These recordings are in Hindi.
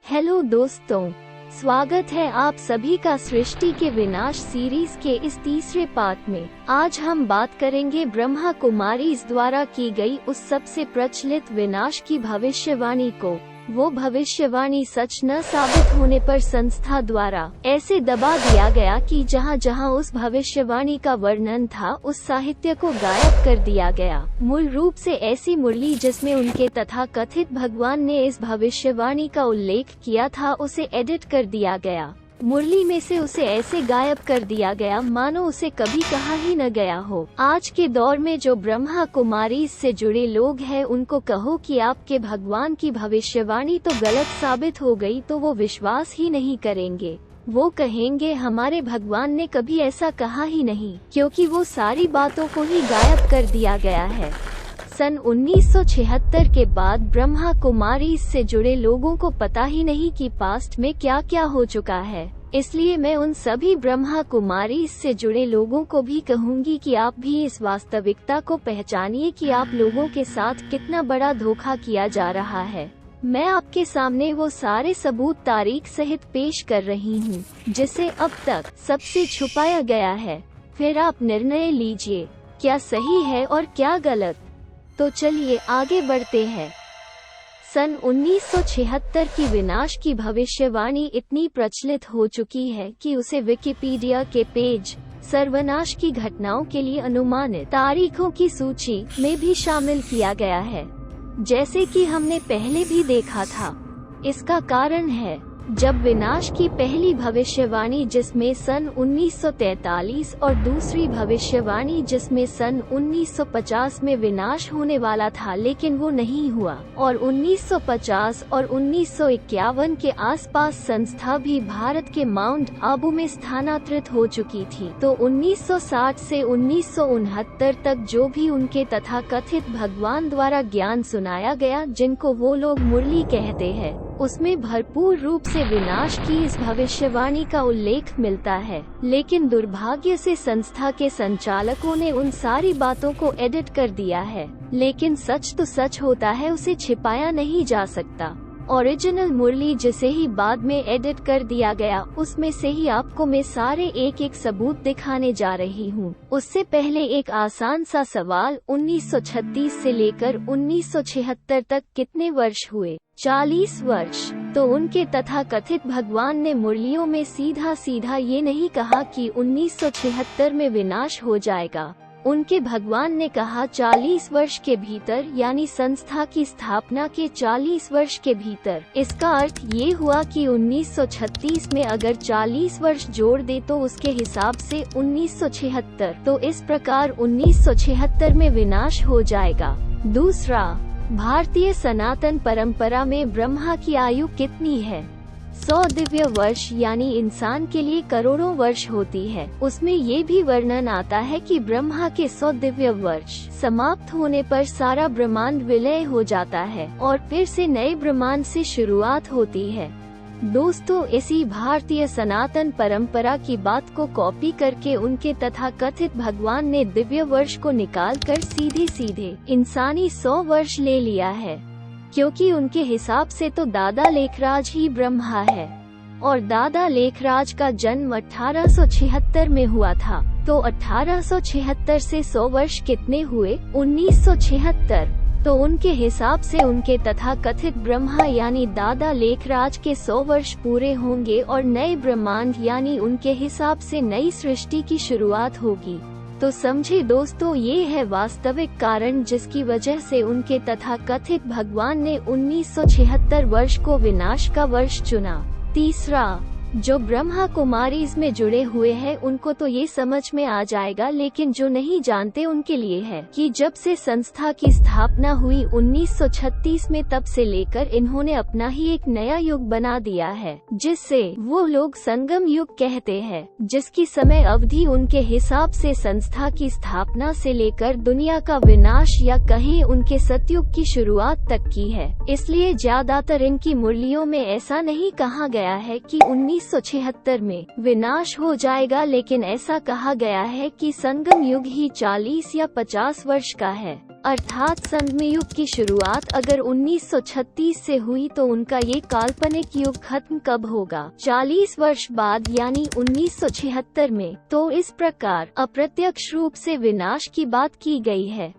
हेलो दोस्तों, स्वागत है आप सभी का सृष्टि के विनाश सीरीज के इस तीसरे पार्ट में। आज हम बात करेंगे ब्रह्मा कुमारीज द्वारा की गई उस सबसे प्रचलित विनाश की भविष्यवाणी को। वो भविष्यवाणी सच न साबित होने पर संस्था द्वारा ऐसे दबा दिया गया कि जहाँ जहाँ उस भविष्यवाणी का वर्णन था उस साहित्य को गायब कर दिया गया। मूल रूप से ऐसी मुरली जिसमें उनके तथा कथित भगवान ने इस भविष्यवाणी का उल्लेख किया था उसे एडिट कर दिया गया। मुरली में से उसे ऐसे गायब कर दिया गया मानो उसे कभी कहा ही न गया हो। आज के दौर में जो ब्रह्मा कुमारी से जुड़े लोग हैं उनको कहो कि आपके भगवान की भविष्यवाणी तो गलत साबित हो गई तो वो विश्वास ही नहीं करेंगे। वो कहेंगे हमारे भगवान ने कभी ऐसा कहा ही नहीं, क्योंकि वो सारी बातों को ही गायब कर दिया गया है। सन 1976 के बाद ब्रह्मा कुमारी से जुड़े लोगों को पता ही नहीं कि पास्ट में क्या क्या हो चुका है। इसलिए मैं उन सभी ब्रह्मा कुमारी से जुड़े लोगों को भी कहूंगी कि आप भी इस वास्तविकता को पहचानिए कि आप लोगों के साथ कितना बड़ा धोखा किया जा रहा है। मैं आपके सामने वो सारे सबूत तारीख सहित पेश कर रही हूँ जिसे अब तक सबसे छुपाया गया है। फिर आप निर्णय लीजिए क्या सही है और क्या गलत। तो चलिए आगे बढ़ते हैं। सन 1976 की विनाश की भविष्यवाणी इतनी प्रचलित हो चुकी है कि उसे विकिपीडिया के पेज सर्वनाश की घटनाओं के लिए अनुमानित तारीखों की सूची में भी शामिल किया गया है, जैसे कि हमने पहले भी देखा था। इसका कारण है जब विनाश की पहली भविष्यवाणी जिसमें सन 1943 और दूसरी भविष्यवाणी जिसमें सन 1950 में विनाश होने वाला था लेकिन वो नहीं हुआ, और 1950 और 1951 के आसपास संस्था भी भारत के माउंट आबू में स्थानांतरित हो चुकी थी। तो 1960 से 1969 तक जो भी उनके तथा कथित भगवान द्वारा ज्ञान सुनाया गया, जिनको वो लोग मुरली कहते हैं, उसमें भरपूर रूप से विनाश की इस भविष्यवाणी का उल्लेख मिलता है। लेकिन दुर्भाग्य से संस्था के संचालकों ने उन सारी बातों को एडिट कर दिया है। लेकिन सच तो सच होता है, उसे छिपाया नहीं जा सकता। ओरिजिनल मुरली जिसे ही बाद में एडिट कर दिया गया, उसमें से ही आपको मैं सारे एक एक सबूत दिखाने जा रही हूँ। उससे पहले एक आसान सा सवाल, 1936 से लेकर 1976 तक कितने वर्ष हुए? 40 वर्ष। तो उनके तथा कथित भगवान ने मुरलियों में सीधा सीधा ये नहीं कहा कि 1976 में विनाश हो जाएगा। उनके भगवान ने कहा 40 वर्ष के भीतर, यानी संस्था की स्थापना के 40 वर्ष के भीतर। इसका अर्थ ये हुआ कि 1936 में अगर 40 वर्ष जोड़ दे तो उसके हिसाब से 1976, तो इस प्रकार 1976 में विनाश हो जाएगा। दूसरा, भारतीय सनातन परंपरा में ब्रह्मा की आयु कितनी है? 100 दिव्य वर्ष, यानी इंसान के लिए करोड़ों वर्ष होती है। उसमें ये भी वर्णन आता है कि ब्रह्मा के 100 दिव्य वर्ष समाप्त होने पर सारा ब्रह्मांड विलय हो जाता है और फिर से नए ब्रह्मांड से शुरुआत होती है। दोस्तों, इसी भारतीय सनातन परंपरा की बात को कॉपी करके उनके तथा कथित भगवान ने दिव्य वर्ष को निकालकर सीधे सीधे इंसानी 100 वर्ष ले लिया है, क्योंकि उनके हिसाब से तो दादा लेखराज ही ब्रह्मा है और दादा लेखराज का जन्म 1876 में हुआ था। तो 1876 से 100 वर्ष कितने हुए? 1976। तो उनके हिसाब से उनके तथा कथित ब्रह्मा यानी दादा लेखराज के 100 वर्ष पूरे होंगे और नए ब्रह्मांड यानी उनके हिसाब से नई सृष्टि की शुरुआत होगी। तो समझे दोस्तों, ये है वास्तविक कारण जिसकी वजह से उनके तथा कथित भगवान ने 1976 वर्ष को विनाश का वर्ष चुना। तीसरा, जो ब्रह्मा कुमारीज में जुड़े हुए हैं उनको तो ये समझ में आ जाएगा, लेकिन जो नहीं जानते उनके लिए है कि जब से संस्था की स्थापना हुई 1936 में, तब से लेकर इन्होंने अपना ही एक नया युग बना दिया है जिससे वो लोग संगम युग कहते हैं, जिसकी समय अवधि उनके हिसाब से संस्था की स्थापना से लेकर दुनिया का विनाश या कहीं उनके सतयुग की शुरुआत तक की है। इसलिए ज्यादातर इनकी मुरलियों में ऐसा नहीं कहा गया है कि 1976 में विनाश हो जाएगा, लेकिन ऐसा कहा गया है कि संगम युग ही 40 या 50 वर्ष का है। अर्थात संगम युग की शुरुआत अगर 1936 से हुई तो उनका ये काल्पनिक युग खत्म कब होगा? 40 वर्ष बाद यानी 1976 में। तो इस प्रकार अप्रत्यक्ष रूप से विनाश की बात की गई है।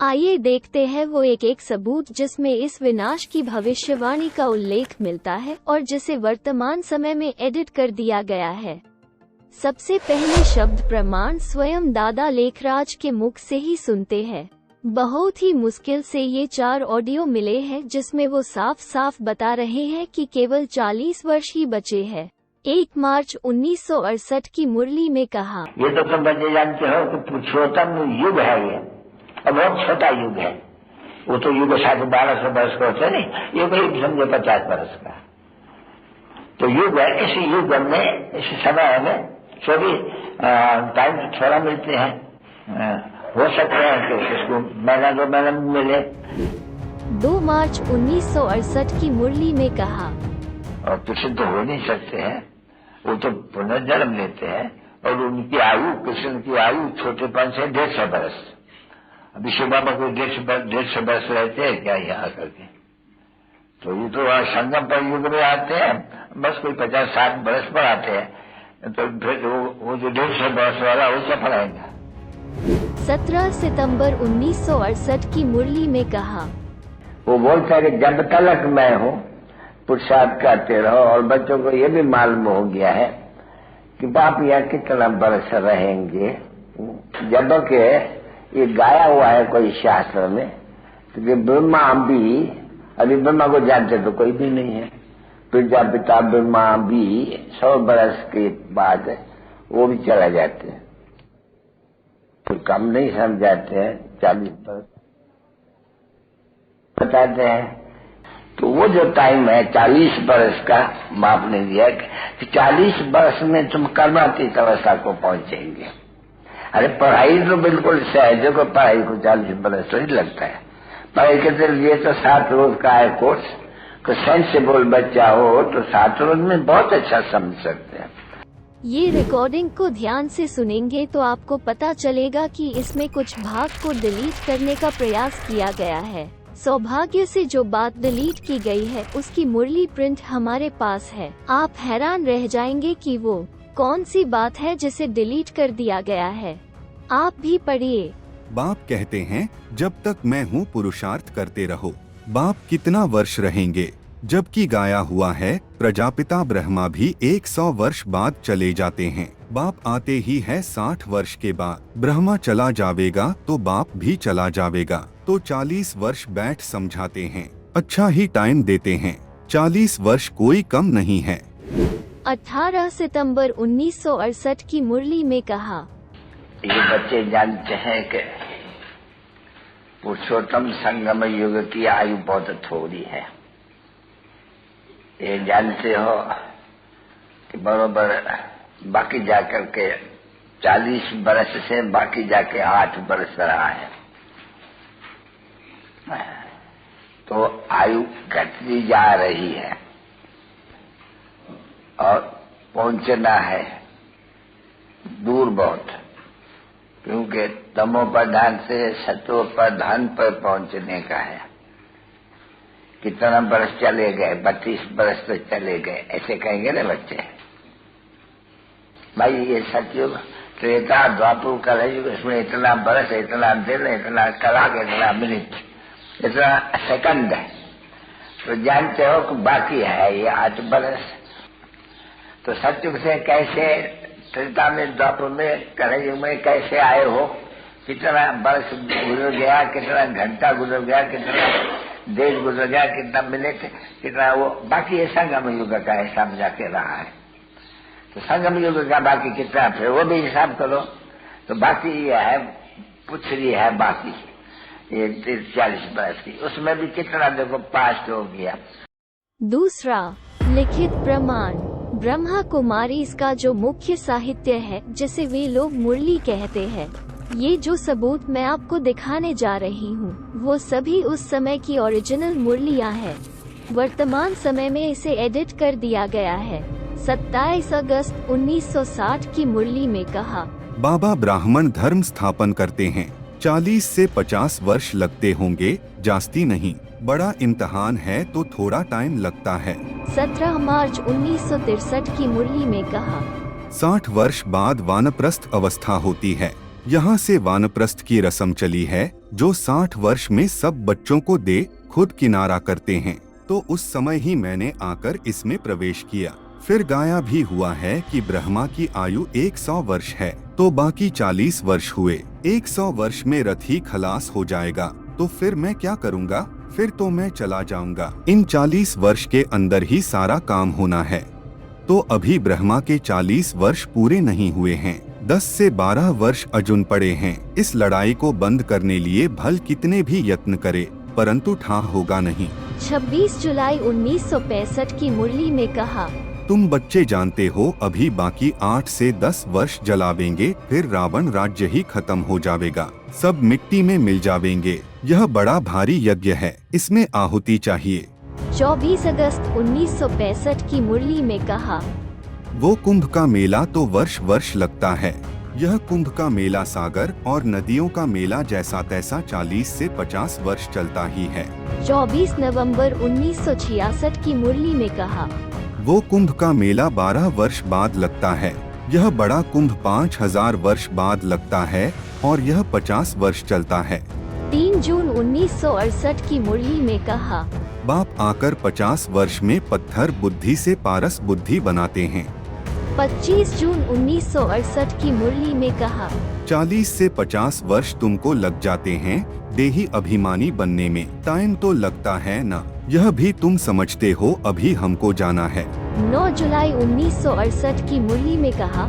आइए देखते हैं वो एक सबूत जिसमें इस विनाश की भविष्यवाणी का उल्लेख मिलता है और जिसे वर्तमान समय में एडिट कर दिया गया है। सबसे पहले शब्द प्रमाण स्वयं दादा लेखराज के मुख से ही सुनते हैं। बहुत ही मुश्किल से ये 4 ऑडियो मिले हैं जिसमें वो साफ साफ बता रहे हैं कि केवल 40 वर्ष ही बचे हैं। 1 मार्च 1968 की मुरली में कहा, ये तो तुम बच्चे जानते हो कि पुरुषोत्तम युग है ये, और बहुत छोटा युग है। वो तो युग शायद 1200 वर्ष का होता नहीं, ये कोई समझो 50 वर्ष का तो युग है। इस युग में, इस समय में 24 टाइम थोड़ा मिलते हैं, हो सकते हैं कि इसको महीना 2 महीना मिले। 2 मार्च 1968 की मुरली में कहा, और प्रसिद्ध हो नहीं सकते हैं, वो तो पुनर्जन्म लेते हैं और उनकी आयु, कृष्ण की आयु छोटेपन से 150 वर्ष। अभी शिव बाबा को 150 वर्ष रहते हैं क्या यहाँ करके? तो ये तो संगम पर युग में आते हैं, बस कोई 50-60 वर्ष पर आते हैं, तो फिर वो जो 150 वर्ष वाला वो सफल आएगा। 17 सितंबर 1968 की मुरली में कहा, वो बोलता है कि जब तक मैं हूँ पुरुषार्थ करते रहो। और बच्चों को ये भी मालूम हो गया है कि बाप यहाँ कितना बरस रहेंगे। जबकि ये गाया हुआ है कोई शास्त्र में, क्योंकि ब्रह्मा भी, अभी ब्रह्मा को जानते तो कोई भी नहीं है। प्रजापिता ब्रह्मा भी 100 बरस के बाद वो भी चला जाते हैं, तो कम नहीं समझाते हैं। 40 वर्ष बताते हैं। तो वो जो टाइम है 40 वर्ष का बाप ने दिया कि 40 वर्ष में तुम कर्मातीत अवस्था को पहुंचेंगे। अरे पढ़ाई तो बिल्कुल सहज को, पढ़ाई को 40 वर्ष तो ही लगता है। पढ़ाई के लिए तो 7 रोज का है कोर्स। सेंसिबल बच्चा हो तो 7 रोज में बहुत अच्छा समझ सकते हैं। ये रिकॉर्डिंग को ध्यान से सुनेंगे तो आपको पता चलेगा कि इसमें कुछ भाग को डिलीट करने का प्रयास किया गया है। सौभाग्य से जो बात डिलीट की गई है उसकी मुरली प्रिंट हमारे पास है। आप हैरान रह जाएंगे कि वो कौन सी बात है जिसे डिलीट कर दिया गया है। आप भी पढ़िए। बाप कहते हैं जब तक मैं हूँ पुरुषार्थ करते रहो। बाप कितना वर्ष रहेंगे? जबकि गाया हुआ है प्रजापिता ब्रह्मा भी 100 वर्ष बाद चले जाते हैं। बाप आते ही है 60 वर्ष के बाद। ब्रह्मा चला जावेगा तो बाप भी चला जावेगा। तो 40 वर्ष बैठ समझाते हैं, अच्छा ही टाइम देते हैं। 40 वर्ष कोई कम नहीं है। 18 सितंबर 1968 की मुरली में कहा, ये बच्चे जानते हैं कि पुरुषोत्तम संगम युग की आयु बहुत थोड़ी है। ये जानते हो कि बरोबर बाकी जाकर के 40 बरस से बाकी जाके 8 बरस रहा है। तो आयु घटती जा रही है और पहुंचना है दूर बहुत, क्योंकि तमो प्रधान से सतो प्रधान पर पहुंचने का है। कितना बरस चले गए? 32 बरस तो चले गए, ऐसे कहेंगे ना बच्चे। भाई ये सतयुग, त्रेता, द्वापर, कलयुग, इसमें इतना बरस, इतना दिन, इतना कलाक, इतना मिनट, इतना सेकंड है। तो जानते हो कि बाकी है ये 8 बरस। तो सतयुग से कैसे, त्रेता में, द्वापर में, कलयुग में कैसे आए हो? कितना बरस गुजर गया, कितना घंटा गुजर गया, कितना देश गुजर गया, कितना मिनट, कितना वो बाकी है। संगम युग का हिसाब जाके रहा है। तो संगम युग का बाकी कितना, फिर वो भी हिसाब करो। तो बाकी ये है, पुछरी है बाकी ये 40 बरस की, उसमें भी कितना देखो पास्ट हो गया। दूसरा, लिखित प्रमाण। ब्रह्मा कुमारी इसका जो मुख्य साहित्य है जिसे वे लोग मुरली कहते हैं, ये जो सबूत मैं आपको दिखाने जा रही हूँ वो सभी उस समय की ओरिजिनल मुरलियाँ हैं। वर्तमान समय में इसे एडिट कर दिया गया है। 27 अगस्त 1960 की मुरली में कहा, बाबा ब्राह्मण धर्म स्थापन करते हैं। 40 से 50 वर्ष लगते होंगे, जास्ती नहीं। बड़ा इम्तिहान है तो थोड़ा टाइम लगता है। 17 मार्च 1963 की मुरली में कहा। 60 वर्ष बाद वानप्रस्थ अवस्था होती है। यहाँ से वानप्रस्थ की रस्म चली है, जो 60 वर्ष में सब बच्चों को दे खुद किनारा करते हैं। तो उस समय ही मैंने आकर इसमें प्रवेश किया। फिर गाया भी हुआ है कि ब्रह्मा की आयु 100 वर्ष है, तो बाकी 40 वर्ष हुए। 100 वर्ष में रथ ही खलास हो जाएगा, तो फिर मैं क्या करूँगा? फिर तो मैं चला जाऊंगा। इन 40 वर्ष के अंदर ही सारा काम होना है। तो अभी ब्रह्मा के 40 वर्ष पूरे नहीं हुए हैं। 10 से 12 वर्ष अजुन पड़े हैं। इस लड़ाई को बंद करने लिए भल कितने भी यत्न करे, परंतु ठा होगा नहीं। 26 जुलाई 1965 की मुरली में कहा। तुम बच्चे जानते हो, अभी बाकी 8 से 10 वर्ष जलावेंगे, फिर रावण राज्य ही खत्म हो जाएगा, सब मिट्टी में मिल जावेंगे। यह बड़ा भारी यज्ञ है, इसमें आहुति चाहिए। 24 अगस्त 1965 की मुरली में कहा। वो कुंभ का मेला तो वर्ष वर्ष लगता है। यह कुंभ का मेला सागर और नदियों का मेला जैसा तैसा 40 से 50 वर्ष चलता ही है। 24 नवंबर 1966 की मुरली में कहा। वो कुंभ का मेला 12 वर्ष बाद लगता है। यह बड़ा कुंभ 5000 वर्ष बाद लगता है और यह 50 वर्ष चलता है। 3 जून 1968 की मुरली में कहा। बाप आकर 50 वर्ष में पत्थर बुद्धि से पारस बुद्धि बनाते हैं। 25 जून 1968 की मुरली में कहा। 40 से 50 वर्ष तुमको लग जाते हैं देही अभिमानी बनने में, टाइम तो लगता है ना, यह भी तुम समझते हो। अभी हमको जाना है। 9 जुलाई 1968 की मुरली में कहा।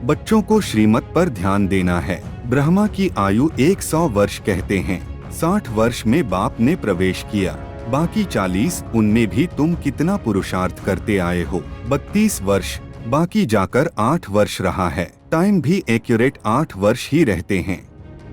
बच्चों को श्रीमत पर ध्यान देना है। ब्रह्मा की आयु 100 वर्ष कहते हैं। 60 वर्ष में बाप ने प्रवेश किया, बाकी 40 उनमें भी तुम कितना पुरुषार्थ करते आए हो। 32 वर्ष, बाकी जाकर 8 वर्ष रहा है। टाइम भी एक्यूरेट 8 वर्ष ही रहते हैं।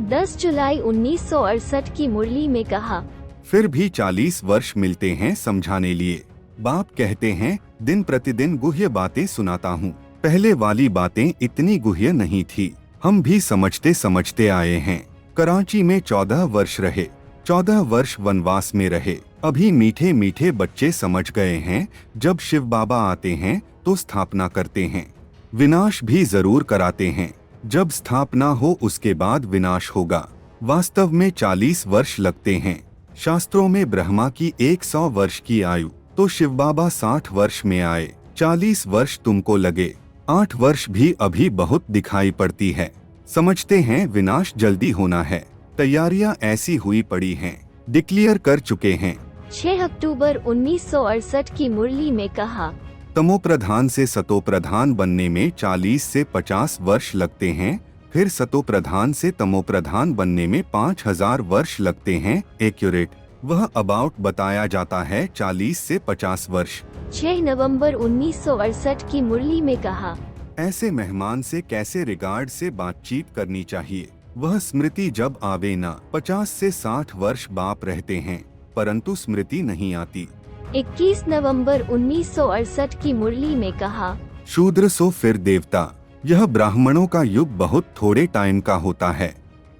10 जुलाई 1968 की मुरली में कहा। फिर भी 40 वर्ष मिलते हैं समझाने लिए। बाप कहते हैं दिन प्रतिदिन गुह्य बातें सुनाता हूँ। पहले वाली बातें इतनी गुह्य नहीं थी, हम भी समझते समझते आए हैं। कराची में 14 वर्ष रहे, 14 वर्ष वनवास में रहे। अभी मीठे मीठे बच्चे समझ गए हैं, जब शिव बाबा आते हैं तो स्थापना करते हैं, विनाश भी जरूर कराते हैं। जब स्थापना हो उसके बाद विनाश होगा। वास्तव में 40 वर्ष लगते हैं। शास्त्रों में ब्रह्मा की 100 वर्ष की आयु, तो शिव बाबा 60 वर्ष में आए। 40 वर्ष तुमको लगे, 8 वर्ष भी अभी बहुत दिखाई पड़ती है। समझते हैं विनाश जल्दी होना है। तैयारियां ऐसी हुई पड़ी हैं, डिक्लेयर कर चुके हैं। 6 अक्टूबर 1968 की मुरली में कहा। तमोप्रधान से सतोप्रधान बनने में 40 से 50 वर्ष लगते हैं। फिर सतोप्रधान से तमोप्रधान बनने में 5000 वर्ष लगते हैं। एक्यूरेट वह अबाउट बताया जाता है 40 से 50 वर्ष। 6 नवंबर 1968 की मुरली में कहा। ऐसे मेहमान से कैसे रिगार्ड से बातचीत करनी चाहिए, वह स्मृति जब आवे ना। 50 से 60 वर्ष बाप रहते हैं, परंतु स्मृति नहीं आती। 21 नवंबर 1968 की मुरली में कहा। शूद्र सो फिर देवता। यह ब्राह्मणों का युग बहुत थोड़े टाइम का होता है।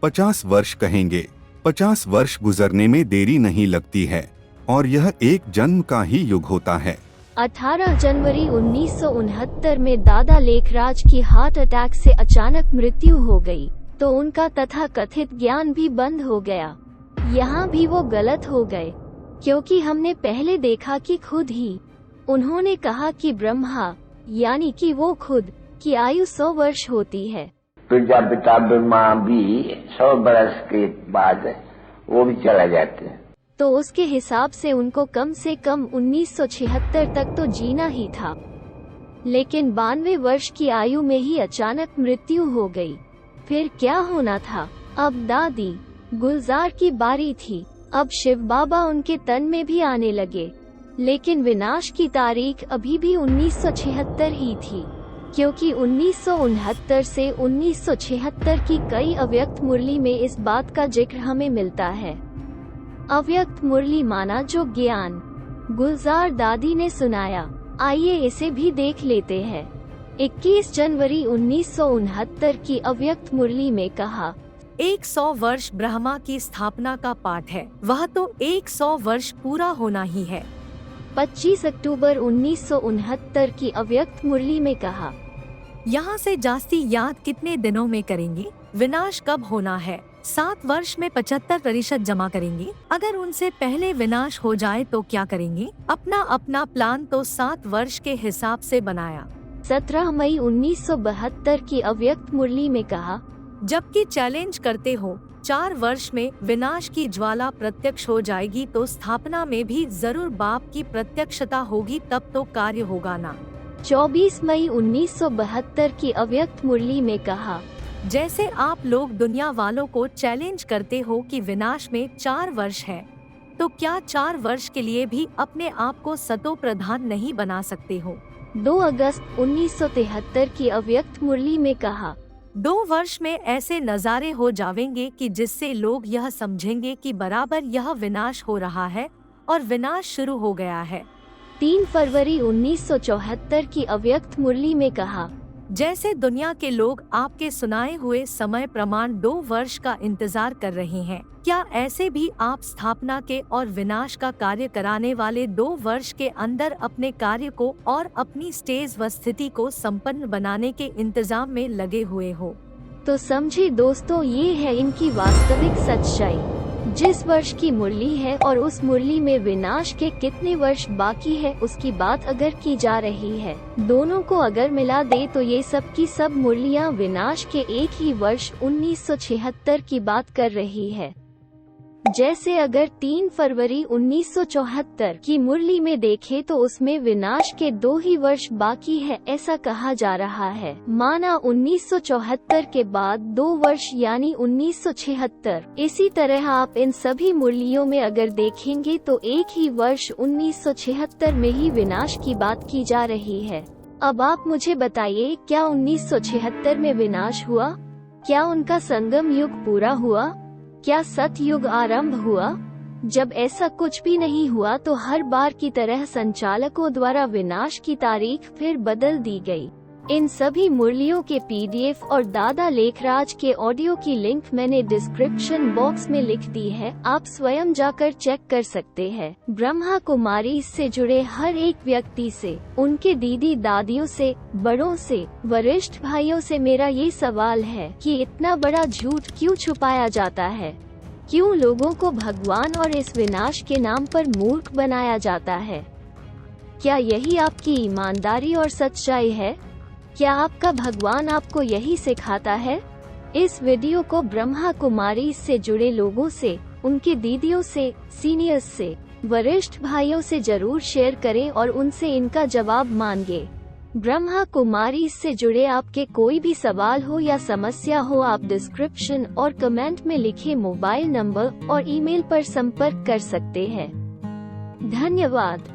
50 वर्ष कहेंगे, 50 वर्ष गुजरने में देरी नहीं लगती है, और यह एक जन्म का ही युग होता है। 18 जनवरी 1969 में दादा लेखराज की हार्ट अटैक से अचानक मृत्यु हो गई, तो उनका तथा कथित ज्ञान भी बंद हो गया। यहाँ भी वो गलत हो गए, क्योंकि हमने पहले देखा कि खुद ही उन्होंने कहा कि ब्रह्मा यानी कि वो खुद की आयु 100 वर्ष होती है। प्रजापिता ब्रह्मा भी 100 वर्ष के बाद वो भी चला जाते हैं, तो उसके हिसाब से उनको कम से कम 1976 तक तो जीना ही था। लेकिन 92 वर्ष की आयु में ही अचानक मृत्यु हो गई। फिर क्या होना था? अब दादी गुलजार की बारी थी। अब शिव बाबा उनके तन में भी आने लगे, लेकिन विनाश की तारीख अभी भी 1976 ही थी, क्योंकि 1969 से 1976 की कई अव्यक्त मुरली में इस बात का जिक्र हमें मिलता है। अव्यक्त मुरली माना जो ज्ञान गुलजार दादी ने सुनाया। आइए इसे भी देख लेते हैं। 21 जनवरी 1969 की अव्यक्त मुरली में कहा। 100 वर्ष ब्रह्मा की स्थापना का पाठ है, वह तो 100 वर्ष पूरा होना ही है। 25 अक्टूबर 1969 की अव्यक्त मुरली में कहा, यहाँ से जास्ती याद कितने दिनों में करेंगे? विनाश कब होना है? 7 वर्ष में 75% जमा करेंगे। अगर उनसे पहले विनाश हो जाए तो क्या करेंगे? अपना अपना प्लान तो 7 वर्ष के हिसाब से बनाया। 17 मई 1972 की अव्यक्त मुरली में कहा, जबकि चैलेंज करते हो 4 वर्ष में विनाश की ज्वाला प्रत्यक्ष हो जाएगी तो स्थापना में भी जरूर बाप की प्रत्यक्षता होगी, तब तो कार्य होगा ना। 24 मई 1972 की अव्यक्त मुरली में कहा, जैसे आप लोग दुनिया वालों को चैलेंज करते हो कि विनाश में 4 वर्ष है, तो क्या 4 वर्ष के लिए भी अपने आप को सतो प्रधान नहीं बना सकते हो? 2 अगस्त 1973 की अव्यक्त मुरली में कहा, 2 वर्ष में ऐसे नज़ारे हो जाएंगे कि जिससे लोग यह समझेंगे कि बराबर यह विनाश हो रहा है और विनाश शुरू हो गया है। 3 फरवरी 1974 की अव्यक्त मुरली में कहा, जैसे दुनिया के लोग आपके सुनाए हुए समय प्रमाण 2 वर्ष का इंतजार कर रहे हैं, क्या ऐसे भी आप स्थापना के और विनाश का कार्य कराने वाले 2 वर्ष के अंदर अपने कार्य को और अपनी स्टेज व स्थिति को संपन्न बनाने के इंतजाम में लगे हुए हो? तो समझे दोस्तों, ये है इनकी वास्तविक सच्चाई। जिस वर्ष की मुरली है और उस मुरली में विनाश के कितने वर्ष बाकी है उसकी बात अगर की जा रही है, दोनों को अगर मिला दे तो ये सब की सब मुरलियां विनाश के एक ही वर्ष 1976 की बात कर रही है। जैसे अगर 3 फरवरी 1974 की मुरली में देखे तो उसमें विनाश के 2 ही वर्ष बाकी है, ऐसा कहा जा रहा है। माना 1974 के बाद 2 वर्ष यानी 1976। इसी तरह आप इन सभी मुरलियों में अगर देखेंगे तो एक ही वर्ष 1976 में ही विनाश की बात की जा रही है। अब आप मुझे बताइए, क्या 1976 में विनाश हुआ? क्या उनका संगम युग पूरा हुआ? क्या सतयुग आरंभ हुआ? जब ऐसा कुछ भी नहीं हुआ तो हर बार की तरह संचालकों द्वारा विनाश की तारीख फिर बदल दी गई। इन सभी मुरलियों के PDF और दादा लेखराज के ऑडियो की लिंक मैंने डिस्क्रिप्शन बॉक्स में लिख दी है, आप स्वयं जाकर चेक कर सकते हैं। ब्रह्मा कुमारी से जुड़े हर एक व्यक्ति से, उनके दीदी दादियों से, बड़ों से, वरिष्ठ भाइयों से मेरा ये सवाल है कि इतना बड़ा झूठ क्यों छुपाया जाता है? क्यों लोगों को भगवान और इस विनाश के नाम पर मूर्ख बनाया जाता है? क्या यही आपकी ईमानदारी और सच्चाई है? क्या आपका भगवान आपको यही सिखाता है? इस वीडियो को ब्रह्मा कुमारी से जुड़े लोगों से, उनके दीदियों से, सीनियर्स से, वरिष्ठ भाइयों से जरूर शेयर करें और उनसे इनका जवाब मांगे। ब्रह्मा कुमारी से जुड़े आपके कोई भी सवाल हो या समस्या हो, आप डिस्क्रिप्शन और कमेंट में लिखे मोबाइल नंबर और ईमेल पर संपर्क कर सकते हैं। धन्यवाद।